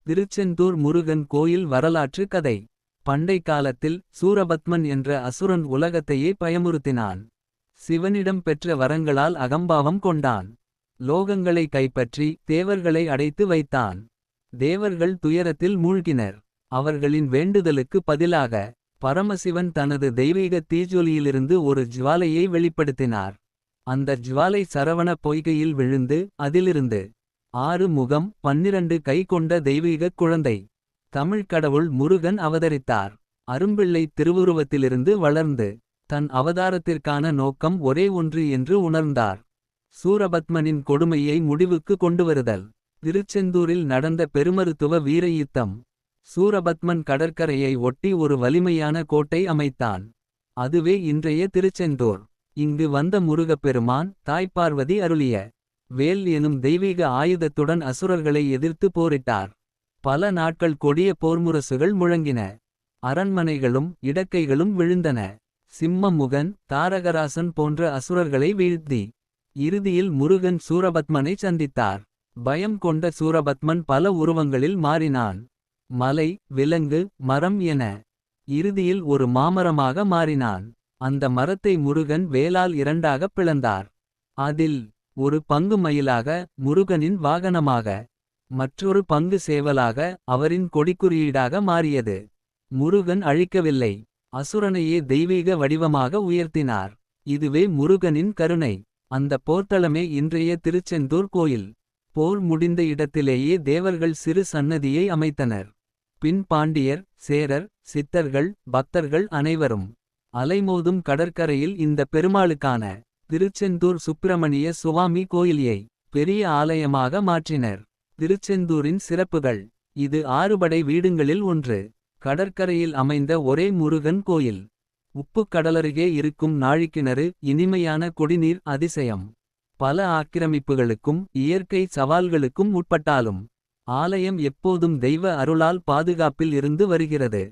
திருச்செந்தூர் முருகன் கோயில் வரலாற்று கதை. பண்டை காலத்தில் சூரபத்மன் என்ற அசுரன் உலகத்தையே பயமுறுத்தினான். சிவனிடம் பெற்ற வரங்களால் அகம்பாவம் கொண்டான். லோகங்களை கைப்பற்றி தேவர்களை அடைத்து வைத்தான். தேவர்கள் துயரத்தில் மூழ்கினர். அவர்களின் வேண்டுதலுக்கு பதிலாக பரமசிவன் தனது தெய்வீக தீஜொலியிலிருந்து ஒரு ஜுவாலையை வெளிப்படுத்தினார். அந்த ஜுவாலை சரவண பொய்கையில் விழுந்து அதிலிருந்து 6 முகம் 12 கை கொண்ட தெய்வீகக் குழந்தை தமிழ்க் கடவுள் முருகன் அவதரித்தார். அரும்பிள்ளை திருவுருவத்திலிருந்து வளர்ந்து தன் அவதாரத்திற்கான நோக்கம் ஒரே ஒன்று என்று உணர்ந்தார். சூரபத்மனின் கொடுமையை முடிவுக்கு கொண்டுவருதல். திருச்செந்தூரில் நடந்த பெருமருத்துவ வீர யுத்தம். சூரபத்மன் கடற்கரையை ஒட்டி ஒரு வலிமையான கோட்டை அமைத்தான். அதுவே இன்றைய திருச்செந்தூர். இங்கு வந்த முருகப்பெருமான் தாய்ப்பார்வதி அருளிய வேல் எனும் தெய்வீக ஆயுதத்துடன் அசுரர்களை எதிர்த்து போரிட்டார். பல நாட்கள் கொடிய போர்முரசுகள் முழங்கின. அரண்மனைகளும் இடக்கைகளும் விழுந்தன. சிம்மமுகன் தாரகராசன் போன்ற அசுரர்களை வீழ்த்தி இறுதியில் முருகன் சூரபத்மனை சந்தித்தார். பயம் கொண்ட சூரபத்மன் பல உருவங்களில் மாறினான். மலை, விலங்கு, மரம் என இறுதியில் ஒரு மாமரமாக மாறினான். அந்த மரத்தை முருகன் வேலால் இரண்டாகப் பிளந்தார். அதில் ஒரு பங்கு மயிலாக முருகனின் வாகனமாக, மற்றொரு பங்கு சேவலாக அவரின் கொடிக்குறியீடாக மாறியது. முருகன் அழிக்கவில்லை, அசுரனையே தெய்வீக வடிவமாக உயர்த்தினார். இதுவே முருகனின் கருணை. அந்த போர்த்தளமே இன்றைய திருச்செந்தூர் கோயில். போர் முடிந்த இடத்திலேயே தேவர்கள் சிறு சன்னதியை அமைத்தனர். பின் பாண்டியர், சேரர், சித்தர்கள், பக்தர்கள் அனைவரும் அலைமோதும் கடற்கரையில் இந்த பெருமாளுக்கான திருச்செந்தூர் சுப்பிரமணிய சுவாமி கோயிலியை பெரிய ஆலயமாக மாற்றினர். திருச்செந்தூரின் சிறப்புகள். இது 6 படை வீடுங்களில் ஒன்று. கடற்கரையில் அமைந்த ஒரே முருகன் கோயில். உப்புக் கடலருகே இருக்கும் நாழிக்கிணறு இனிமையான குடிநீர் அதிசயம். பல ஆக்கிரமிப்புகளுக்கும் இயற்கை சவால்களுக்கும் உட்பட்டாலும் ஆலயம் எப்போதும் தெய்வ அருளால் பாதுகாப்பில் இருந்து வருகிறது.